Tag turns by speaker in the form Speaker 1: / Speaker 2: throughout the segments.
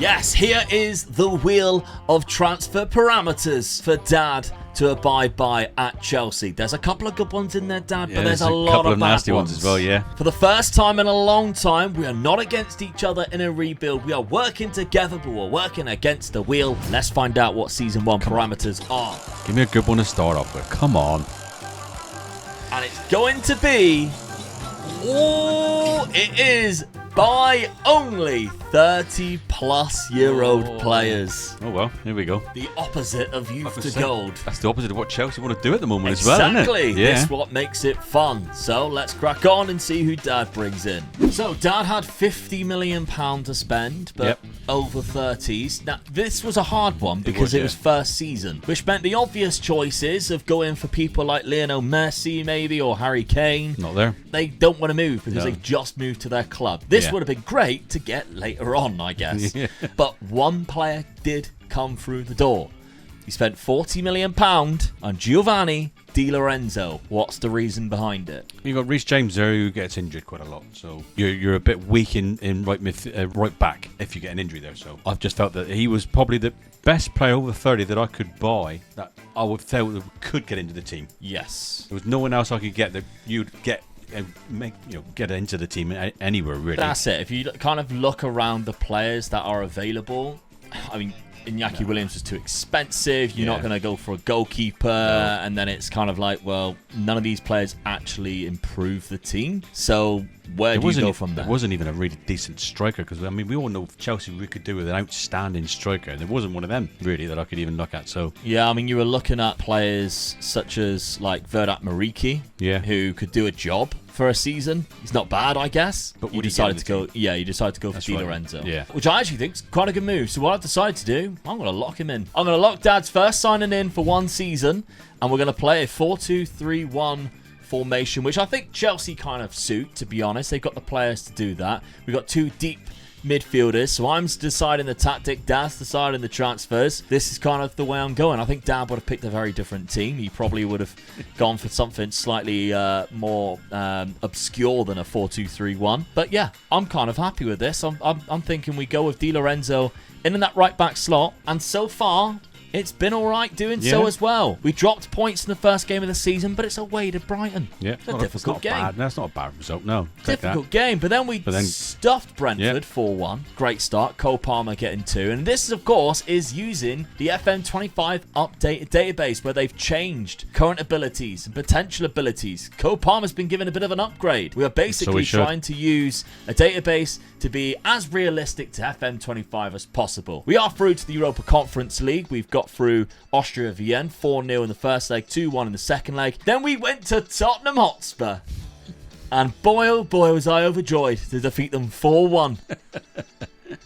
Speaker 1: Yes, here is the wheel of transfer parameters for Dad to abide by at Chelsea. There's a couple of good ones in there, Dad, but there's a lot
Speaker 2: couple
Speaker 1: of
Speaker 2: of
Speaker 1: bad
Speaker 2: nasty ones as well, yeah.
Speaker 1: For the first time in a long time, we are not against each other in a rebuild. We are working together, but we're working against the wheel. Let's find out what Season 1 parameters are.
Speaker 2: Give me a good one to start off with. Come on.
Speaker 1: And it's going to be... Oh, it is buy only 30-plus-year-old players.
Speaker 2: Oh, well, here we go.
Speaker 1: The opposite of youth to gold.
Speaker 2: That's the opposite of what Chelsea want to do at the moment as well, isn't it?
Speaker 1: Exactly.
Speaker 2: Yeah.
Speaker 1: This is what makes it fun. So let's crack on and see who Dad brings in. So Dad had £50 million to spend, but over 30s. Now, this was a hard one because it was first season, which meant the obvious choices of going for people like Lionel Messi, maybe, or Harry Kane.
Speaker 2: Not there.
Speaker 1: They don't want to move because they've just moved to their club. This would have been great to get later on, I guess. But one player did come through the door. He spent £40 million on Giovanni Di Lorenzo. What's the reason behind it?
Speaker 2: You've got Reece James there who gets injured quite a lot. So you're a bit weak in right back if you get an injury there. So I've just felt that he was probably the best player over 30 that I could buy that I would feel that could get into the team.
Speaker 1: Yes.
Speaker 2: There was no one else I could get that you'd get get into the team anywhere, really.
Speaker 1: That's it. If you kind of look around the players that are available, I mean, Iñaki Williams was too expensive. You're not going to go for a goalkeeper. And then it's kind of like, well, none of these players actually improve the team. So where do you go from there?
Speaker 2: There wasn't even a really decent striker because, I mean, we all know Chelsea we could do with an outstanding striker. And there wasn't one of them, really, that I could even look at. So
Speaker 1: yeah, I mean, you were looking at players such as like Vedat Mariki, who could do a job for a season. He's not bad, I guess. But you decided to go. Yeah, you decided to go for Di Lorenzo.
Speaker 2: Yeah,
Speaker 1: which I actually think is quite a good move. So what I've decided to do, I'm going to lock him in. I'm going to lock Dad's first signing in for one season, and we're going to play a 4-2-3-1 formation, which I think Chelsea kind of suit. To be honest, they've got the players to do that. We've got two deep midfielders, so I'm deciding the tactic, Dad's deciding the transfers. This is kind of the way I'm going. I think Dad would have picked a very different team. He probably would have gone for something slightly more obscure than a 4-2-3-1. But yeah, I'm kind of happy with this. I'm thinking we go with Di Lorenzo in that right back slot, and so far it's been all right doing so as well. We dropped points in the first game of the season, but it's away to Brighton.
Speaker 2: Yeah,
Speaker 1: it's a difficult game.
Speaker 2: Bad. That's not a bad result, no.
Speaker 1: Difficult game, but then we stuffed Brentford 4-1. Great start. Cole Palmer getting 2. And this, of course, is using the FM25 updated database where they've changed current abilities and potential abilities. Cole Palmer's been given a bit of an upgrade. We are basically trying to use a database to be as realistic to FM25 as possible. We are through to the Europa Conference League. We've got through Austria Vienna 4-0 in the first leg, 2-1 in the second leg. Then we went to Tottenham Hotspur. And boy, oh boy, was I overjoyed to defeat them 4-1.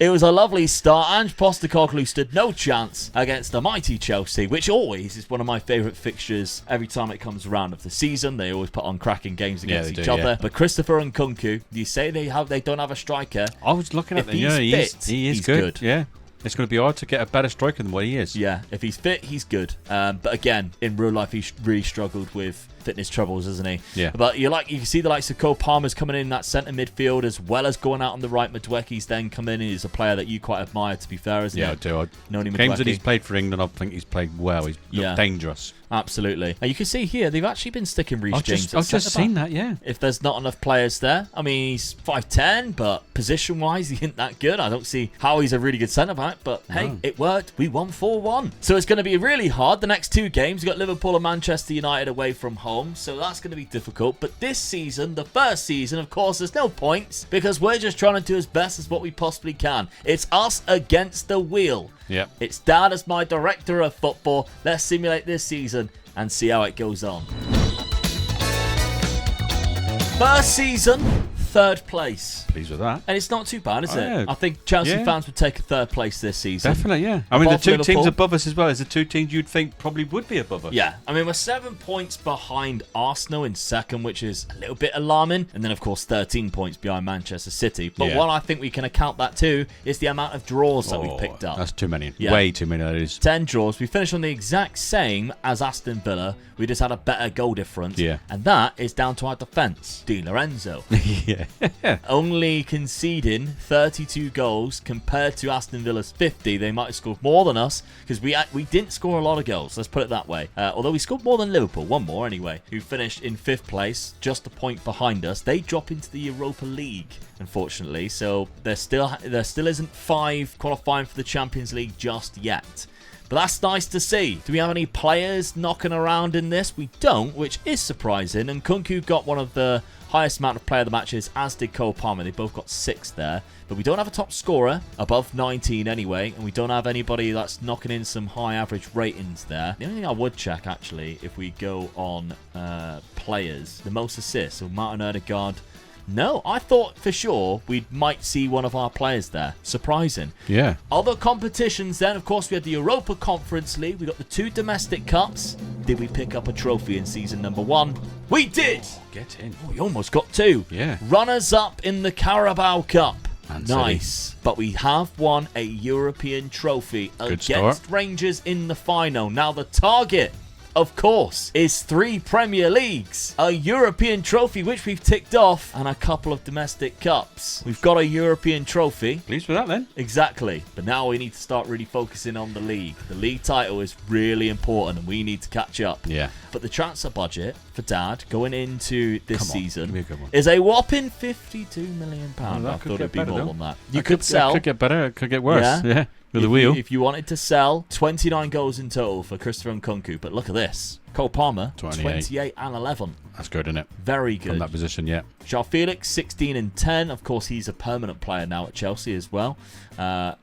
Speaker 1: It was a lovely start. Ange Postecoglou stood no chance against the mighty Chelsea, which always is one of my favourite fixtures every time it comes around of the season. They always put on cracking games against each other. Yeah. But Christopher Nkunku, you say they don't have a striker.
Speaker 2: I was looking at them.
Speaker 1: Yeah, he is good.
Speaker 2: Yeah. It's going to be hard to get a better striker than what he is.
Speaker 1: Yeah, if he's fit, he's good. But again, in real life, he's really struggled with fitness troubles, isn't he?
Speaker 2: Yeah.
Speaker 1: But you can see the likes of Cole Palmer's coming in that centre midfield as well as going out on the right. Madueke's then come in. He's a player that you quite admire, to be fair, isn't he?
Speaker 2: Yeah, I do.
Speaker 1: Noni Madueke.
Speaker 2: Games that he's played for England, I think he's played well. He's dangerous.
Speaker 1: Absolutely. And you can see here, they've actually been sticking Reece James.
Speaker 2: I've just seen that, yeah.
Speaker 1: If there's not enough players there. I mean, he's 5'10", but position-wise, he isn't that good. I don't see how he's a really good centre-back, but hey, it worked. We won 4-1. So it's going to be really hard. The next two games, we've got Liverpool and Manchester United away from home, so that's going to be difficult. But this season, the first season, of course, there's no points because we're just trying to do as best as what we possibly can. It's us against the wheel.
Speaker 2: Yeah.
Speaker 1: It's Dad as my director of football. Let's simulate this season and see how it goes on. First season, third place.
Speaker 2: Pleased with that.
Speaker 1: And it's not too bad, is it?
Speaker 2: Yeah.
Speaker 1: I think Chelsea fans would take a third place this season.
Speaker 2: Definitely, yeah. I mean, the two
Speaker 1: Liverpool.
Speaker 2: teams above us as well is the two teams you'd think probably would be above us.
Speaker 1: Yeah. I mean, we're 7 points behind Arsenal in second, which is a little bit alarming. And then, of course, 13 points behind Manchester City. But what I think we can account that to is the amount of draws that we've picked up.
Speaker 2: That's too many. Yeah. Way too many, that is.
Speaker 1: 10 draws. We finished on the exact same as Aston Villa. We just had a better goal difference.
Speaker 2: Yeah.
Speaker 1: And that is down to our defence. Di Lorenzo.
Speaker 2: Yeah.
Speaker 1: Only conceding 32 goals compared to Aston Villa's 50. They might have scored more than us because we didn't score a lot of goals. Let's put it that way. Although we scored more than Liverpool, one more anyway, who finished in 5th place, just a point behind us. They drop into the Europa League, unfortunately. So there still isn't 5 qualifying for the Champions League just yet. But that's nice to see. Do we have any players knocking around in this? We don't, which is surprising. And Nkunku got one of the highest amount of player of the matches, as did Cole Palmer. They both got 6 there. But we don't have a top scorer, above 19 anyway. And we don't have anybody that's knocking in some high average ratings there. The only thing I would check, actually, if we go on players, the most assists. So Martin Odegaard. No, I thought for sure we might see one of our players there. Surprising.
Speaker 2: Yeah.
Speaker 1: Other competitions then, of course, we had the Europa Conference League. We got the 2 domestic cups. Did we pick up a trophy in season number 1? We did!
Speaker 2: Get in.
Speaker 1: Oh, we almost got 2.
Speaker 2: Yeah.
Speaker 1: Runners-up in the Carabao Cup.
Speaker 2: Man
Speaker 1: Nice.
Speaker 2: City.
Speaker 1: But we have won a European trophy against Rangers in the final. Now the target, of course, is 3 Premier Leagues, a European trophy, which we've ticked off, and a couple of domestic cups. We've got a European trophy.
Speaker 2: Pleased with that, then.
Speaker 1: Exactly. But now we need to start really focusing on the league. The league title is really important, and we need to catch up.
Speaker 2: Yeah.
Speaker 1: But the transfer budget for Dad going into this season
Speaker 2: Give me a good one.
Speaker 1: is a whopping £52 million.
Speaker 2: that
Speaker 1: I
Speaker 2: could
Speaker 1: thought
Speaker 2: get
Speaker 1: it'd be
Speaker 2: better,
Speaker 1: more
Speaker 2: though.
Speaker 1: than that. You could sell.
Speaker 2: It could get better. It could get worse. Yeah. With the wheel.
Speaker 1: If you wanted to sell, 29 goals in total for Christopher Nkunku. But look at this. Cole Palmer, 28 and 11.
Speaker 2: That's good, isn't it?
Speaker 1: Very good.
Speaker 2: From that position, yeah.
Speaker 1: Joao Felix, 16 and 10. Of course, he's a permanent player now at Chelsea as well.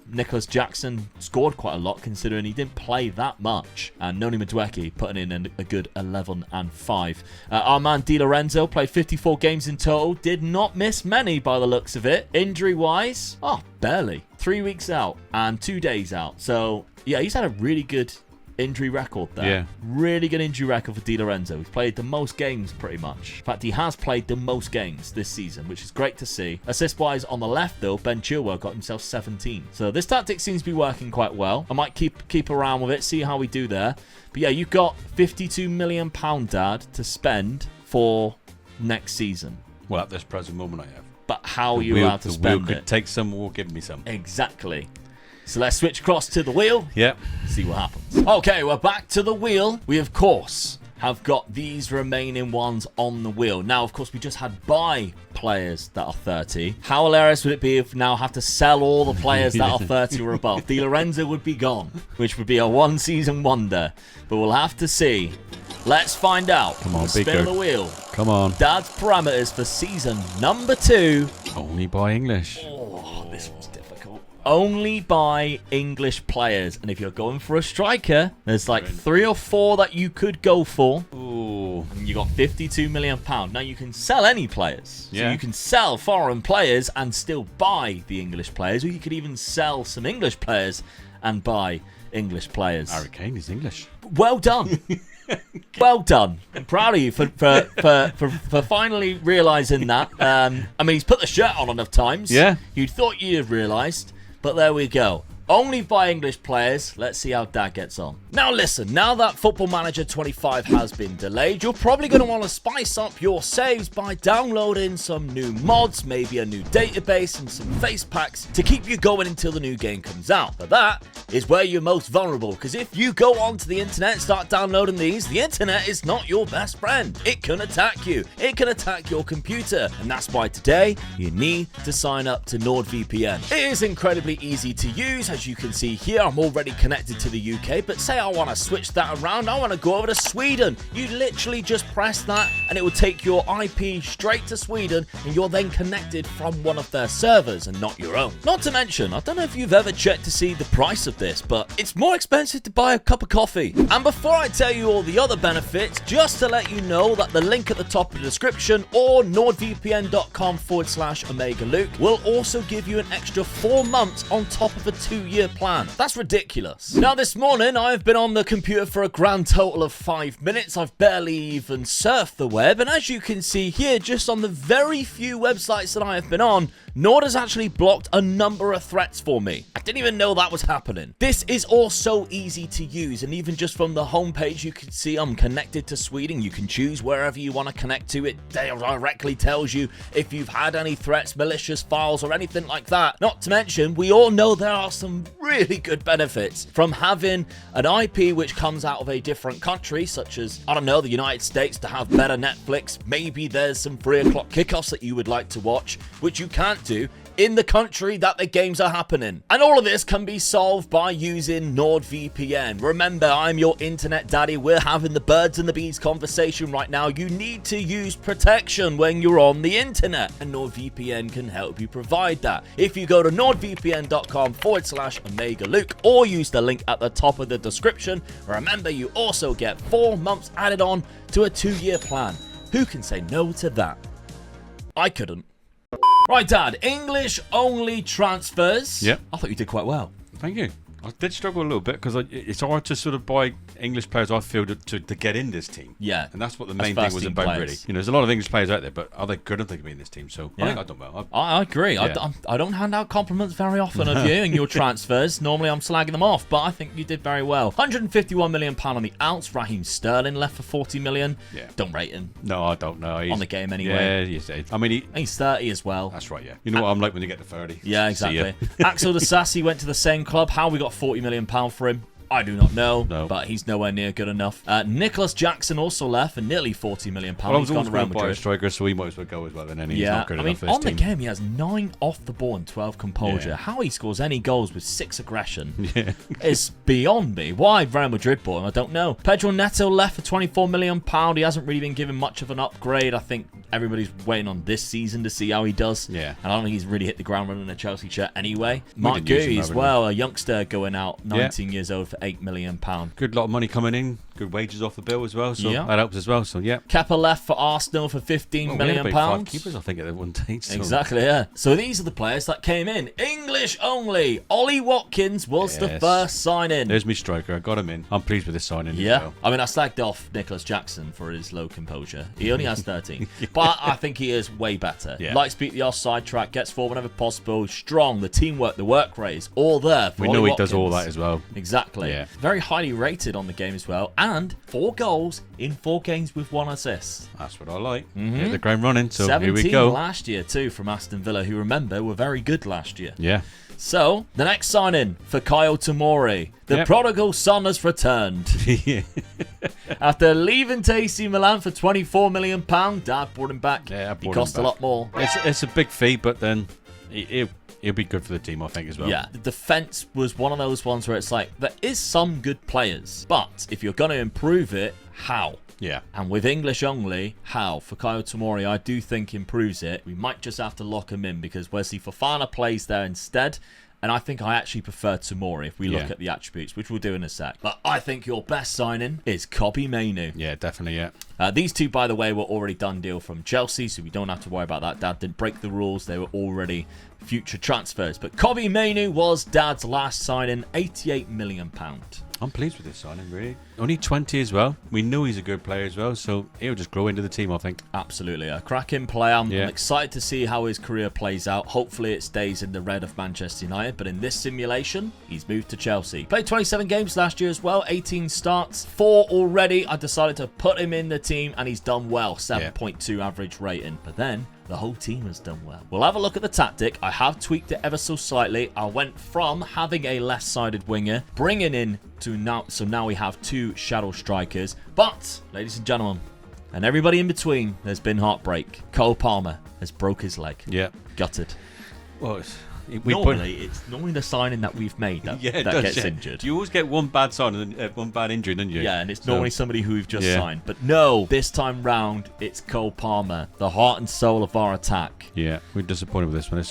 Speaker 1: Nicholas Jackson scored quite a lot considering he didn't play that much. And Noni Madueke putting in a good 11 and 5. Armand Di Lorenzo played 54 games in total. Did not miss many by the looks of it. Injury-wise, barely. 3 weeks out and 2 days out. So, yeah, he's had a really good injury record there.
Speaker 2: Yeah.
Speaker 1: Really good injury record for Di Lorenzo. He's played the most games pretty much. In fact, he has played the most games this season, which is great to see. Assist-wise on the left, though, Ben Chilwell got himself 17. So this tactic seems to be working quite well. I might keep around with it, see how we do there. But yeah, you've got £52 million, Dad, to spend for next season.
Speaker 2: Well, at this present moment, I have.
Speaker 1: But how are you allowed to spend
Speaker 2: could
Speaker 1: it?
Speaker 2: take some or give me some.
Speaker 1: Exactly. So let's switch across to the wheel.
Speaker 2: Yeah.
Speaker 1: See what happens. Okay, we're back to the wheel. We, of course, have got these remaining ones on the wheel. Now, of course, we just had buy players that are 30. How hilarious would it be if we now have to sell all the players that are 30 or above? Di Lorenzo would be gone, which would be a one-season wonder. But we'll have to see. Let's find out.
Speaker 2: Come on,
Speaker 1: spin of the wheel.
Speaker 2: Come on.
Speaker 1: Dad's parameters for season number 2.
Speaker 2: Only by English.
Speaker 1: Oh, this was difficult. Only by English players. And if you're going for a striker, there's like 3 or 4 that you could go for.
Speaker 2: Ooh.
Speaker 1: And you got £52 million. Now, you can sell any players.
Speaker 2: Yeah.
Speaker 1: So you can sell foreign players and still buy the English players. Or you could even sell some English players and buy English players.
Speaker 2: Harry Kane is English.
Speaker 1: Well done. Well done. I'm proud of you for finally realising that. I mean, he's put the shirt on enough times.
Speaker 2: Yeah.
Speaker 1: You'd thought you'd have realised. But there we go. Only by English players. Let's see how Dad gets on. Now listen, now that Football Manager 25 has been delayed, you're probably going to want to spice up your saves by downloading some new mods, maybe a new database and some face packs to keep you going until the new game comes out. But that is where you're most vulnerable, because if you go onto the internet and start downloading these, the internet is not your best friend. It can attack you. It can attack your computer. And that's why today you need to sign up to NordVPN. It is incredibly easy to use. As you can see here, I'm already connected to the UK, but say I want to switch that around, I want to go over to Sweden. You literally just press that and it will take your IP straight to Sweden, and you're then connected from one of their servers and not your own. Not to mention, I don't know if you've ever checked to see the price of this, but it's more expensive to buy a cup of coffee. And before I tell you all the other benefits, just to let you know that the link at the top of the description or nordvpn.com/Omega Luke will also give you an extra 4 months on top of a 2-year plan. That's ridiculous. Now this morning I've been on the computer for a grand total of 5 minutes. I've barely even surfed the web, and as you can see here, just on the very few websites that I have been on, Nord has actually blocked a number of threats for me. I didn't even know that was happening. This is all so easy to use, and even just from the homepage, you can see I'm connected to Sweden. You can choose wherever you want to connect to. It directly tells you if you've had any threats, malicious files, or anything like that. Not to mention, we all know there are some really good benefits from having an IP which comes out of a different country, such as, I don't know, the United States, to have better Netflix. Maybe there's some 3 o'clock kickoffs that you would like to watch, which you can't do in the country that the games are happening. And all of this can be solved by using NordVPN. Remember, I'm your internet daddy. We're having the birds and the bees conversation right now. You need to use protection when you're on the internet, and NordVPN can help you provide that. If you go to nordvpn.com/OmegaLuke or use the link at the top of the description, remember you also get 4 months added on to a 2-year plan. Who can say no to that? I couldn't. Right, Dad, English-only transfers.
Speaker 2: Yep.
Speaker 1: I thought you did quite well.
Speaker 2: Thank you. I did struggle a little bit because it's hard to sort of buy English players, I feel, to get in this team.
Speaker 1: Yeah.
Speaker 2: And that's what the main thing was about, players. Really. You know, there's a lot of English players out there, but are they good if they can be in this team? So I think I've done well.
Speaker 1: I agree. Yeah. I don't hand out compliments very often of you and your transfers. Normally I'm slagging them off, but I think you did very well. £151 million on the outs. Raheem Sterling left for $40 million.
Speaker 2: Yeah.
Speaker 1: Don't rate him.
Speaker 2: No, I don't know.
Speaker 1: On the game anyway.
Speaker 2: Yeah, he's, I mean,
Speaker 1: he's 30 as well.
Speaker 2: That's right, yeah. You know what I'm like when you get to 30.
Speaker 1: Yeah, exactly. Axel Disasi went to the same club. How we got £40 million for him, I do not know, but he's nowhere near good enough. Nicholas Jackson also left for nearly £40 million.
Speaker 2: Well, I was always going to buy a striker, so he might as well go as well. And he's not good enough for this
Speaker 1: on the game, he has 9 off the ball and 12 composure. Yeah. How he scores any goals with 6 aggression is beyond me. Why Real Madrid bought him, I don't know. Pedro Neto left for £24 million. He hasn't really been given much of an upgrade. I think everybody's waiting on this season to see how he does. Yeah. And I don't think he's really hit the ground running in a Chelsea shirt anyway. Mark Gui as well, a youngster going out, 19 years old for £8 million.
Speaker 2: Good lot of money coming in. Good wages off the bill as well, so that helps as well. So
Speaker 1: Kepa left for Arsenal for £15 million.
Speaker 2: 5 keepers, I think, at one stage. So.
Speaker 1: Exactly, yeah. So these are the players that came in. English only. Ollie Watkins was the first sign-in.
Speaker 2: There's me striker. I got him in. I'm pleased with this signing.
Speaker 1: Yeah.
Speaker 2: As well.
Speaker 1: I mean, I slagged off Nicholas Jackson for his low composure. He only has 13. But I think he is way better. Yeah. Likes beat the offside track, gets forward whenever possible, strong, the teamwork, the work rate is all there for
Speaker 2: We
Speaker 1: Ollie
Speaker 2: know he
Speaker 1: Watkins.
Speaker 2: does all that as well.
Speaker 1: Exactly. Yeah. Very highly rated on the game as well. And 4 goals in 4 games with 1 assist.
Speaker 2: That's what I like. Hit the ground running, so
Speaker 1: 17
Speaker 2: here we go.
Speaker 1: last year too from Aston Villa, who, remember, were very good last year.
Speaker 2: Yeah.
Speaker 1: So, the next sign-in for Kyle Tomori. The prodigal son has returned. After leaving to AC Milan for £24 million, Dad brought him back. Yeah, he cost a lot more.
Speaker 2: It's a big fee, but then he'll be good for the team, I think, as well.
Speaker 1: Yeah, the defense was one of those ones where it's like, there is some good players, but if you're going to improve it, how?
Speaker 2: Yeah.
Speaker 1: And with English only, how? For Kyle Tomori, I do think improves it. We might just have to lock him in because Wesley Fofana plays there instead. And I think I actually prefer Tomori if we look at the attributes, which we'll do in a sec. But I think your best signing is Kobbie Mainoo.
Speaker 2: Yeah, definitely, yeah.
Speaker 1: These two, by the way, were already done deal from Chelsea, so we don't have to worry about that. Dad didn't break the rules. They were already future transfers. But Kobbie Mainoo was Dad's last signing, £88 million.
Speaker 2: I'm pleased with this signing, really. Only 20 as well. We know he's a good player as well, so he'll just grow into the team, I think.
Speaker 1: Absolutely. A cracking player. I'm excited to see how his career plays out. Hopefully it stays in the red of Manchester United, but in this simulation, he's moved to Chelsea. Played 27 games last year as well, 18 starts, 4 already. I decided to put him in the team, and he's done well, 7.2 average rating. But then the whole team has done well. We'll have a look at the tactic. I have tweaked it ever so slightly. I went from having a left-sided winger, bringing in to now, so now we have 2 shadow strikers. But, ladies and gentlemen, and everybody in between, there's been heartbreak. Cole Palmer has broke his leg. Yeah. Gutted.
Speaker 2: Well,
Speaker 1: it's normally the signing that we've made that gets injured.
Speaker 2: You always get one bad sign and one bad injury, don't you?
Speaker 1: Yeah, and it's normally somebody who we've just signed. But no, this time round, it's Cole Palmer, the heart and soul of our attack.
Speaker 2: Yeah, we're disappointed with this one.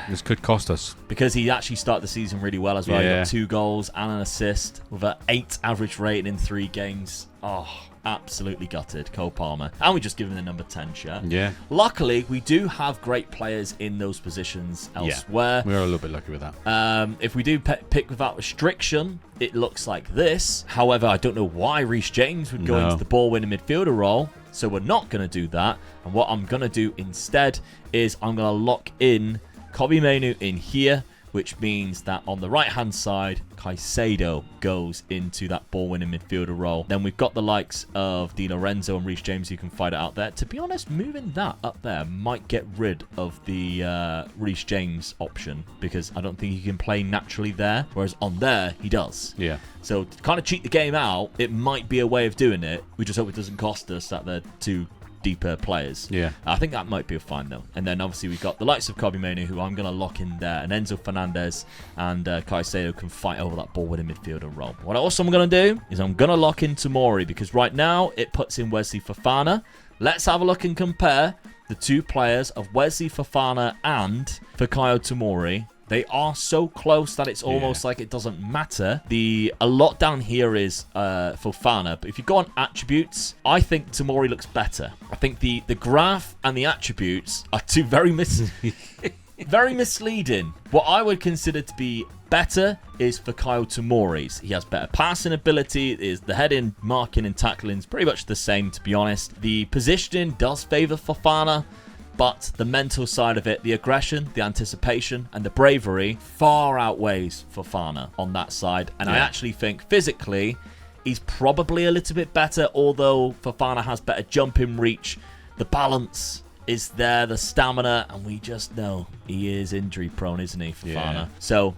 Speaker 2: This could cost us.
Speaker 1: Because he actually started the season really well as well. He got 2 goals and an assist with an 8 average rating in 3 games. Oh, absolutely gutted, Cole Palmer. And we just give him the number 10 shirt.
Speaker 2: Yeah.
Speaker 1: Luckily, we do have great players in those positions elsewhere.
Speaker 2: We're a little bit lucky with that.
Speaker 1: If we do pick without restriction, it looks like this. However, I don't know why Reece James would go into the ball-winning midfielder role. So we're not going to do that. And what I'm going to do instead is I'm going to lock in Kobbie Mainoo in here, which means that on the right-hand side, Caicedo goes into that ball-winning midfielder role. Then we've got the likes of Di Lorenzo and Reece James who can fight it out there. To be honest, moving that up there might get rid of the Reece James option because I don't think he can play naturally there, whereas on there, he does.
Speaker 2: Yeah.
Speaker 1: So to kind of cheat the game out, it might be a way of doing it. We just hope it doesn't cost us that they're too deeper players.
Speaker 2: Yeah.
Speaker 1: I think that might be fine though. And then obviously we've got the likes of Kobbie Mainoo, who I'm going to lock in there, and Enzo Fernandez and Caicedo can fight over that ball with a midfielder role. What else I'm going to do is I'm going to lock in Tomori because right now it puts in Wesley Fofana. Let's have a look and compare the two players of Wesley Fofana and Fikayo Tomori. They are so close that it's almost like it doesn't matter. A lot down here is Fofana, but if you go on attributes, I think Tomori looks better. I think the graph and the attributes are two very misleading. What I would consider to be better is Fikayo Tomori's. He has better passing ability. The heading, marking, and tackling is pretty much the same, to be honest. The positioning does favour Fofana, but the mental side of it, the aggression, the anticipation, and the bravery far outweighs Fofana on that side. And I actually think physically, he's probably a little bit better, although Fofana has better jumping reach. The balance is there, the stamina, and we just know he is injury prone, isn't he, Fofana?
Speaker 2: Yeah.
Speaker 1: So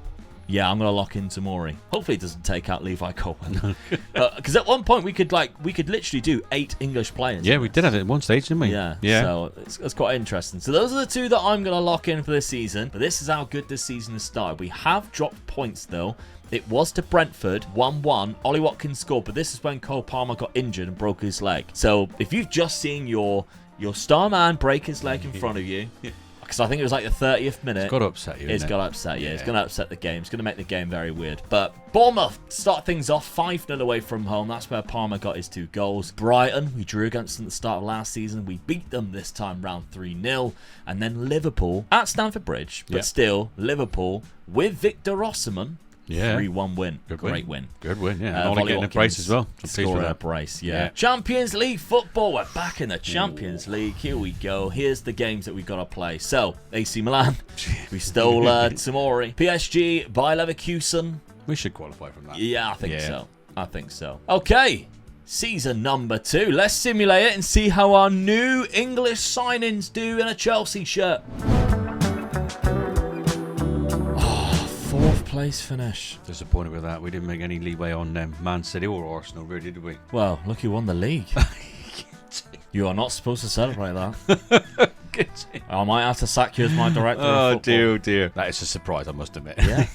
Speaker 1: yeah, I'm going to lock in Tomori. Hopefully it doesn't take out Levi Colwill. Because at one point we could literally do 8 English players.
Speaker 2: Yeah, we did have it at one stage, didn't we?
Speaker 1: Yeah. So it's quite interesting. So those are the two that I'm going to lock in for this season. But this is how good this season has started. We have dropped points though. It was to Brentford, 1-1. Ollie Watkins scored, but this is when Cole Palmer got injured and broke his leg. So if you've just seen your star man break his leg in front of you, because I think it was like the 30th minute.
Speaker 2: It's got to upset you.
Speaker 1: It's got to upset you. It's going to upset the game. It's going to make the game very weird. But Bournemouth start things off 5-0 away from home. That's where Palmer got his 2 goals. Brighton, we drew against them at the start of last season. We beat them this time round 3-0. And then Liverpool at Stamford Bridge. But still, Liverpool with Victor Osimhen.
Speaker 2: Yeah.
Speaker 1: 3-1 win.
Speaker 2: Great
Speaker 1: win.
Speaker 2: Good win, yeah. And Ollie getting a brace as well.
Speaker 1: Scoring a brace, yeah. Champions League football. We're back in the Champions League. Here we go. Here's the games that we've got to play. So, AC Milan. We stole Tomori. PSG, Bayer Leverkusen.
Speaker 2: We should qualify from that.
Speaker 1: Yeah, I think so. Okay. Season number 2. Let's simulate it and see how our new English signings do in a Chelsea shirt. 4th place finish.
Speaker 2: Disappointed with that. We didn't make any leeway on Man City or Arsenal, really, did we?
Speaker 1: Well, look who won the league. You are not supposed to celebrate that. I might have to sack you as my director of football.
Speaker 2: Dear. That is a surprise, I must admit.
Speaker 1: Yeah.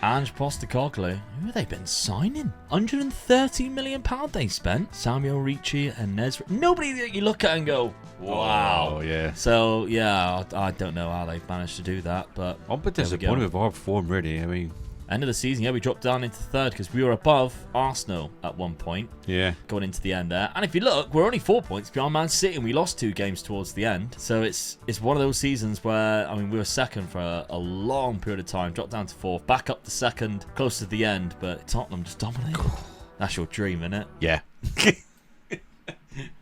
Speaker 1: Ange Postecoglou. Who have they been signing? £130 million they spent. Samuel Ricci and Nezri. Nobody that you look at and go, wow.
Speaker 2: Oh, yeah.
Speaker 1: So, yeah, I don't know how they've managed to do that, but
Speaker 2: I'm a bit disappointed with our form, really. I mean,
Speaker 1: end of the season, yeah, we dropped down into 3rd because we were above Arsenal at one point.
Speaker 2: Yeah.
Speaker 1: Going into the end there. And if you look, we're only 4 points behind Man City and we lost 2 games towards the end. So it's one of those seasons where, I mean, we were 2nd for a long period of time, dropped down to 4th, back up to 2nd, close to the end, but Tottenham just dominated. That's your dream, innit?
Speaker 2: Yeah.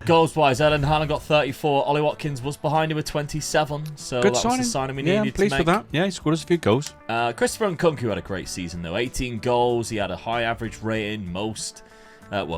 Speaker 1: Goals-wise, Erling Haaland got 34. Ollie Watkins was behind him with 27. So
Speaker 2: good
Speaker 1: that
Speaker 2: signing.
Speaker 1: was the signing we
Speaker 2: needed
Speaker 1: needed
Speaker 2: I'm pleased
Speaker 1: to make.
Speaker 2: with that. Yeah, he scored us a few goals.
Speaker 1: Christopher Nkunku had a great season, though. 18 goals. He had a high average rating.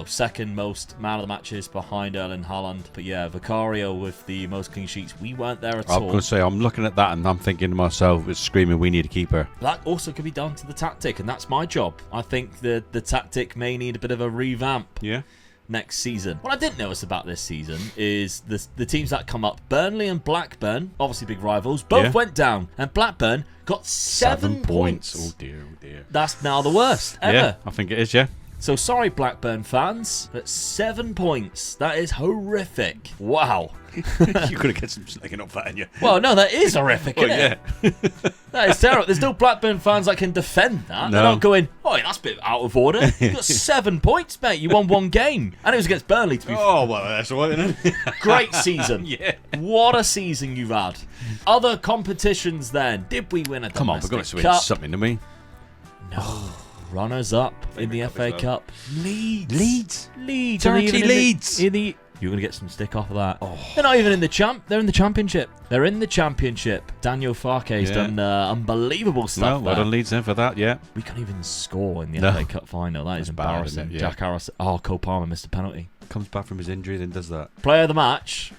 Speaker 1: Second most man of the matches behind Erling Haaland. But yeah, Vicario with the most clean sheets. We weren't there at all.
Speaker 2: I'm going to say, I'm looking at that and I'm thinking to myself, it's screaming, we need a keeper.
Speaker 1: That also could be down to the tactic, and that's my job. I think the tactic may need a bit of a revamp.
Speaker 2: Yeah.
Speaker 1: Next season. What I didn't notice about this season is the teams that come up. Burnley and Blackburn, obviously big rivals, both went down. And Blackburn got 7 points.
Speaker 2: Oh dear.
Speaker 1: That's now the worst ever.
Speaker 2: Yeah, I think it is, yeah.
Speaker 1: So sorry, Blackburn fans, but 7 points. That is horrific. Wow.
Speaker 2: You're going to get some slicking off that, in you.
Speaker 1: Well, no, that is horrific, isn't it? That is terrible. There's no Blackburn fans that can defend that. No. They're not going, oh, that's a bit out of order. You got 7 points, mate. You won 1 game. And it was against Burnley, to be fair.
Speaker 2: Oh, well, that's all right, isn't it?
Speaker 1: Great season.
Speaker 2: Yeah.
Speaker 1: What a season you've had. Other competitions then. Did we win a domestic
Speaker 2: Come on, we've got to win
Speaker 1: cup?
Speaker 2: something, don't we?
Speaker 1: No. Runners up in the FA Cup. Leeds.
Speaker 2: Leeds.
Speaker 1: Leeds.
Speaker 2: Dirty Leeds.
Speaker 1: In the You're going to get some stick off of that. They're not even in the They're in the championship. They're in the championship. Daniel Farke's done unbelievable stuff.
Speaker 2: Well done Leeds then for that, yeah.
Speaker 1: We can't even score in the FA Cup final. That is embarrassing.
Speaker 2: Bad, isn't it?
Speaker 1: Jack Harris. Oh, Cole Palmer missed a penalty.
Speaker 2: Comes back from his injury, then does that.
Speaker 1: Player of the match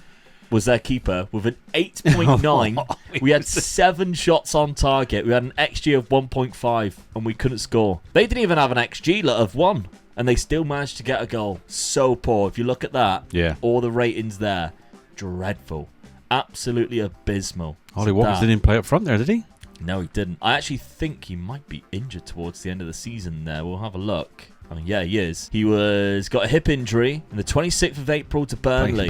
Speaker 1: was their keeper with an 8.9. We had 7 shots on target. We had an XG of 1.5 and we couldn't score. They didn't even have an XG of 1 and they still managed to get a goal. So poor. If you look at that, all the ratings there, dreadful. Absolutely abysmal.
Speaker 2: Ollie Watkins didn't play up front there, did he?
Speaker 1: No, he didn't. I actually think he might be injured towards the end of the season there. We'll have a look. I mean, yeah, he is. He got a hip injury on the 26th of April to Burnley,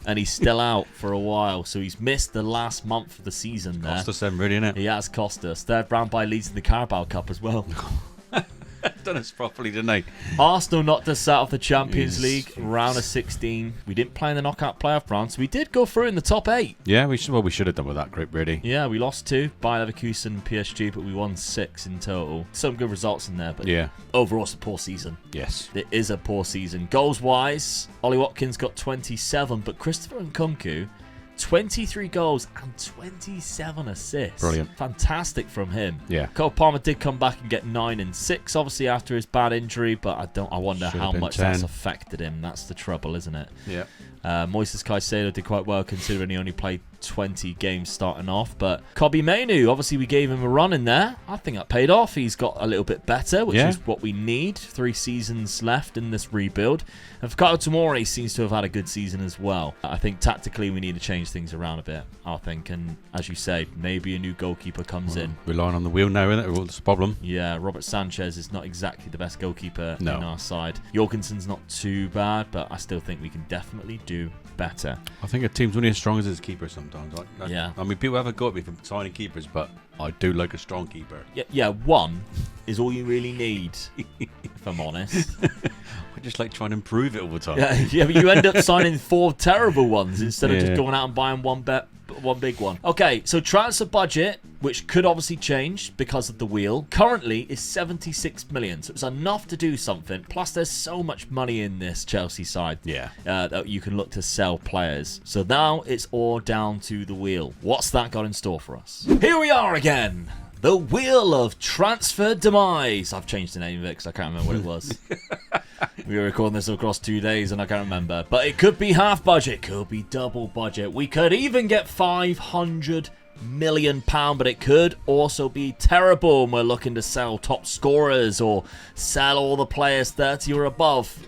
Speaker 1: and he's still out for a while. So he's missed the last month of the season there.
Speaker 2: Cost us then, really, innit?
Speaker 1: He has cost us. Third round by Leeds in the Carabao Cup as well.
Speaker 2: Done us properly, didn't they?
Speaker 1: Arsenal knocked us out of the Champions League round of 16. We didn't play in the knockout playoff round, so we did go through in the top 8.
Speaker 2: Yeah, we should have done with that group, really.
Speaker 1: Yeah, we lost 2 by Leverkusen, PSG, but we won 6 in total. Some good results in there, but overall it's a poor season.
Speaker 2: Yes.
Speaker 1: It is a poor season. Goals-wise, Ollie Watkins got 27, but Christopher Nkunku, 23 goals and 27 assists.
Speaker 2: Brilliant.
Speaker 1: Fantastic from him.
Speaker 2: Yeah.
Speaker 1: Cole Palmer did come back and get 9 and 6, obviously, after his bad injury, but I wonder how much
Speaker 2: 10.
Speaker 1: that's affected him. That's the trouble, isn't it?
Speaker 2: Yeah.
Speaker 1: Moises Caicedo did quite well considering he only played 20 games starting off. But Kobbie Mainoo, obviously we gave him a run in there. I think that paid off. He's got a little bit better, which is what we need. 3 seasons left in this rebuild. And Fikayo Tomori seems to have had a good season as well. I think tactically we need to change things around a bit, I think. And as you say, maybe a new goalkeeper comes in.
Speaker 2: Relying on the wheel now, isn't it? That's the problem.
Speaker 1: Yeah, Robert Sanchez is not exactly the best goalkeeper in our side. Jorgensen's not too bad, but I still think we can definitely do better.
Speaker 2: I think a team's only as strong as its keeper sometimes. I mean, people have a go at me for signing keepers, but I do like a strong keeper.
Speaker 1: Yeah, 1 is all you really need, if I'm honest.
Speaker 2: I just like trying to improve it all the time.
Speaker 1: Yeah, but you end up signing 4 terrible ones instead of just going out and buying one big one. Okay, so transfer budget, which could obviously change because of the wheel, currently is 76 million. So it's enough to do something. Plus, there's so much money in this Chelsea side that you can look to sell players. So now it's all down to the wheel. What's that got in store for us? Here we are again. The Wheel of Transfer Demise. I've changed the name of it because I can't remember what it was. We were recording this across 2 days and I can't remember. But it could be half budget, could be double budget. We could even get £500 million, but it could also be terrible and we're looking to sell top scorers or sell all the players 30 or above.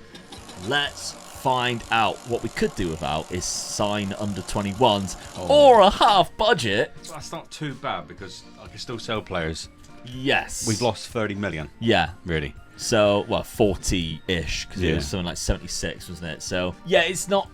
Speaker 1: Let's find out. What we could do without is sign under 21s or a half budget.
Speaker 2: So that's not too bad because I can still sell players.
Speaker 1: Yes.
Speaker 2: We've lost 30 million.
Speaker 1: Yeah.
Speaker 2: Really?
Speaker 1: So, 40-ish because it was something like 76, wasn't it? So, yeah, it's not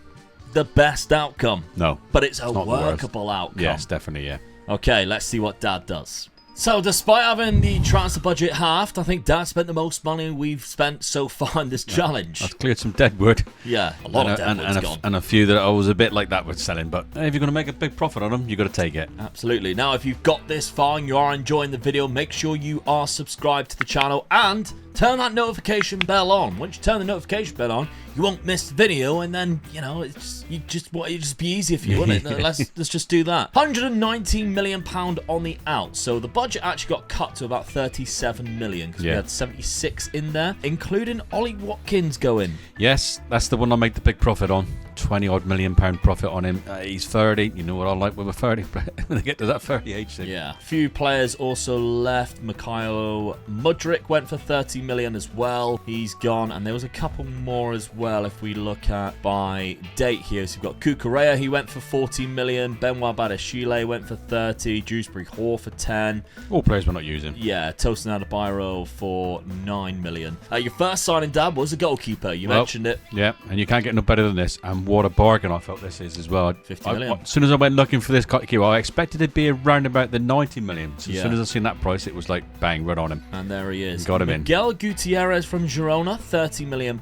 Speaker 1: the best outcome.
Speaker 2: No.
Speaker 1: But it's a workable outcome.
Speaker 2: Yes, definitely, yeah.
Speaker 1: Okay, let's see what Dad does. So, despite having the transfer budget halved, I think Dad spent the most money we've spent so far in this challenge.
Speaker 2: I've cleared some dead wood.
Speaker 1: Yeah, a lot of dead wood's gone.
Speaker 2: And a few that I was a bit like that with selling. But if you're going to make a big profit on them, you've got to take it.
Speaker 1: Absolutely. Now, if you've got this far and you are enjoying the video, make sure you are subscribed to the channel and turn that notification bell on. Once you turn the notification bell on, you won't miss the video, and then, it'd just be easier for you, wouldn't it? Let's just do that. £119 million on the out. So the budget actually got cut to about 37 million because we had 76 in there, including Ollie Watkins going.
Speaker 2: Yes, that's the one I make the big profit on. 20-odd million pound profit on him. He's 30. You know what I like with a 30 when they get to that 30 age thing.
Speaker 1: Yeah. A few players also left. Mikhailo Mudryk went for 30 million as well. He's gone. And there was a couple more as well if we look at by date here. So we've got Cucurella. He went for 40 million. Benoit Badiashile went for 30. Dewsbury Hall for 10.
Speaker 2: All players we're not using.
Speaker 1: Yeah. Tosin Adebayo for 9 million. Your first signing, Dad, was a goalkeeper. You mentioned it.
Speaker 2: Yeah. And you can't get no better than this. And what a bargain I felt this is as well.
Speaker 1: 50 million.
Speaker 2: As soon as I went looking for this keeper, I expected it to be around about the 90 million. So as soon as I seen that price, it was like bang, right on him.
Speaker 1: And there he is.
Speaker 2: Got him
Speaker 1: Miguel Gutierrez from Girona, £30 million.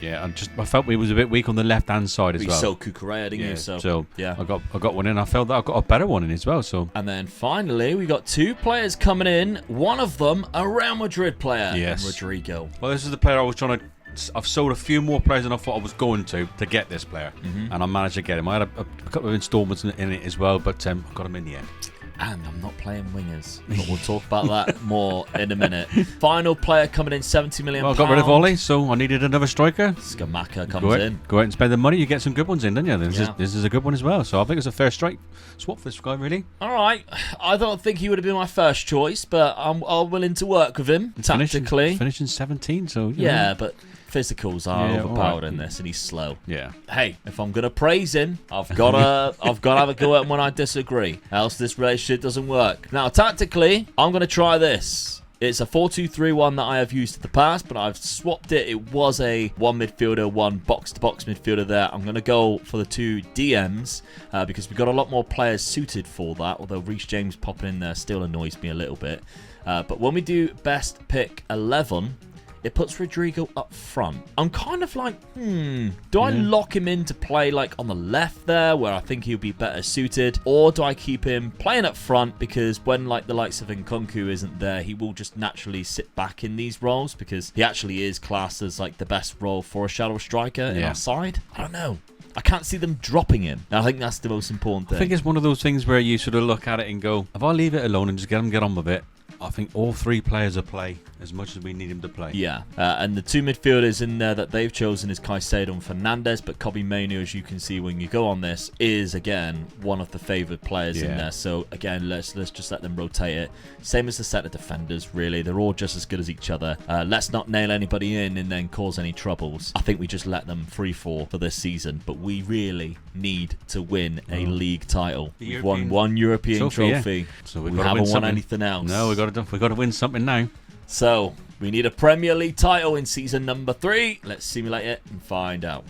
Speaker 2: Yeah, I felt he was a bit weak on the left hand side as well.
Speaker 1: You sold Cucurella, didn't you?
Speaker 2: So yeah, I got one in. I felt that I got a better one in as well. So
Speaker 1: and then finally we got 2 players coming in. One of them a Real Madrid player.
Speaker 2: Yes,
Speaker 1: Rodrigo.
Speaker 2: Well, this is the player I was trying to I've sold a few more players than I thought I was going to get this player, and I managed to get him. I had a couple of installments in it as well, but I got him in the end.
Speaker 1: And I'm not playing wingers, but we'll talk about that more in a minute. Final player coming in, £70 million.
Speaker 2: Well, I got rid of Ollie, so I needed another striker.
Speaker 1: Scamacca comes in.
Speaker 2: Go out and spend the money. You get some good ones in, don't you? This is a good one as well. So I think it's a fair swap for this guy, really.
Speaker 1: All right. I don't think he would have been my first choice, but I'm willing to work with him tactically.
Speaker 2: Finishing 17, so...
Speaker 1: Yeah, but... physicals are overpowered in this, and he's slow.
Speaker 2: Yeah.
Speaker 1: Hey, if I'm gonna praise him, I've gotta have a go at him when I disagree. Else this relationship doesn't work. Now, tactically, I'm gonna try this. It's a 4-2-3-1 that I have used in the past, but I've swapped it. It was a one midfielder, one box-to-box midfielder there. I'm going to go for the 2 DMs because we've got a lot more players suited for that, although Reece James popping in there still annoys me a little bit. But when we do best pick 11... it puts Rodrigo up front. I'm kind of like, do I lock him in to play like on the left there where I think he'll be better suited? Or do I keep him playing up front because when like the likes of Nkunku isn't there, he will just naturally sit back in these roles because he actually is classed as like the best role for a shadow striker in our side? I don't know. I can't see them dropping him. And I think that's the most important thing.
Speaker 2: I think it's one of those things where you sort of look at it and go, if I leave it alone and just get on with it, I think all 3 players will play as much as we need him to play.
Speaker 1: Yeah, and the 2 midfielders in there that they've chosen is Caicedo and Fernandes, but Kobbie Mainoo, as you can see when you go on this, is, again, one of the favoured players in there. So, again, let's just let them rotate it. Same as the centre defenders, really. They're all just as good as each other. Let's not nail anybody in and then cause any troubles. I think we just let them free fall for this season, but we really need to win a league title. We've won 1 European trophy.
Speaker 2: Yeah. So
Speaker 1: we haven't won anything else.
Speaker 2: No, we've got to win something now.
Speaker 1: So, we need a Premier League title in season number 3. Let's simulate it and find out.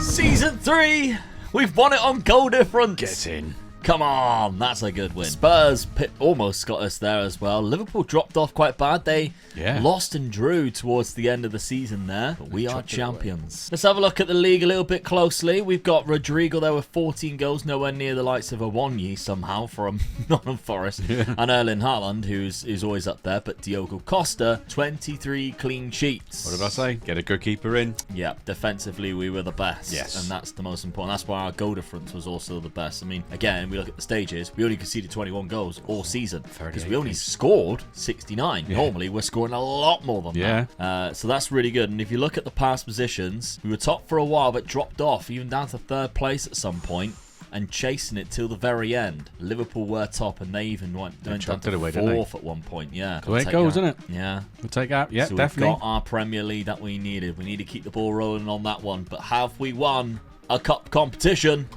Speaker 1: Season 3! We've won it on goal difference!
Speaker 2: Get in.
Speaker 1: Come on, that's a good win. Spurs almost got us there as well. Liverpool dropped off quite bad. They lost and drew towards the end of the season there. But we are champions. Let's have a look at the league a little bit closely. We've got Rodrigo there with 14 goals, nowhere near the likes of Awoniyi somehow from Nottingham Forest. And Erling Haaland, who's always up there. But Diogo Costa, 23 clean sheets.
Speaker 2: What did I say? Get a good keeper in.
Speaker 1: Yeah, defensively we were the best.
Speaker 2: Yes.
Speaker 1: And that's the most important. That's why our goal difference was also the best. I mean, again, we look at the stages, we only conceded 21 goals all season because we only scored 69. Normally, we're scoring a lot more than that. So that's really good. And if you look at the past positions, we were top for a while, but dropped off, even down to 3rd place at some point, and chasing it till the very end. Liverpool were top, and they even went down to 4th at one point. Yeah.
Speaker 2: The way it goes, isn't it?
Speaker 1: Yeah.
Speaker 2: We'll take that. Yeah,
Speaker 1: so
Speaker 2: definitely.
Speaker 1: We've got our Premier League that we needed. We need to keep the ball rolling on that one. But have we won a cup competition?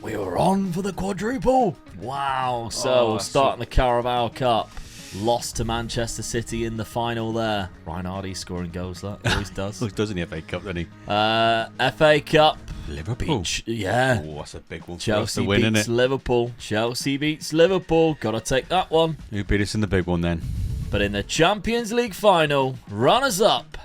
Speaker 1: We were on for the quadruple. Wow. So we're starting the Carabao Cup. Lost to Manchester City in the final there. Ryan Hardy scoring goals, that always does.
Speaker 2: Always does in the FA Cup, doesn't he?
Speaker 1: FA Cup.
Speaker 2: Liverpool.
Speaker 1: Yeah.
Speaker 2: Oh, that's a big one.
Speaker 1: Chelsea
Speaker 2: for us to win,
Speaker 1: beats Liverpool. Chelsea beats Liverpool. Got to take that one.
Speaker 2: Who beat us in the big one then?
Speaker 1: But in the Champions League final, runners up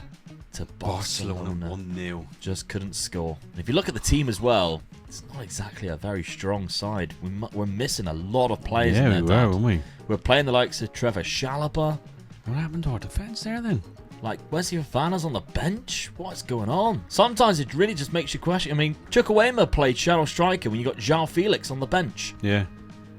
Speaker 1: to Barcelona.
Speaker 2: 1-0.
Speaker 1: Just couldn't score. And if you look at the team as well, it's not exactly a very strong side. We're missing a lot of players in there.
Speaker 2: Yeah, we were, weren't we?
Speaker 1: We're playing the likes of Trevor Chalobah.
Speaker 2: What happened to our defence there then?
Speaker 1: Like, Wesley Fofana's on the bench? What's going on? Sometimes it really just makes you question. I mean, Chukwuemeka played shadow striker when you got João Felix on the bench.
Speaker 2: Yeah.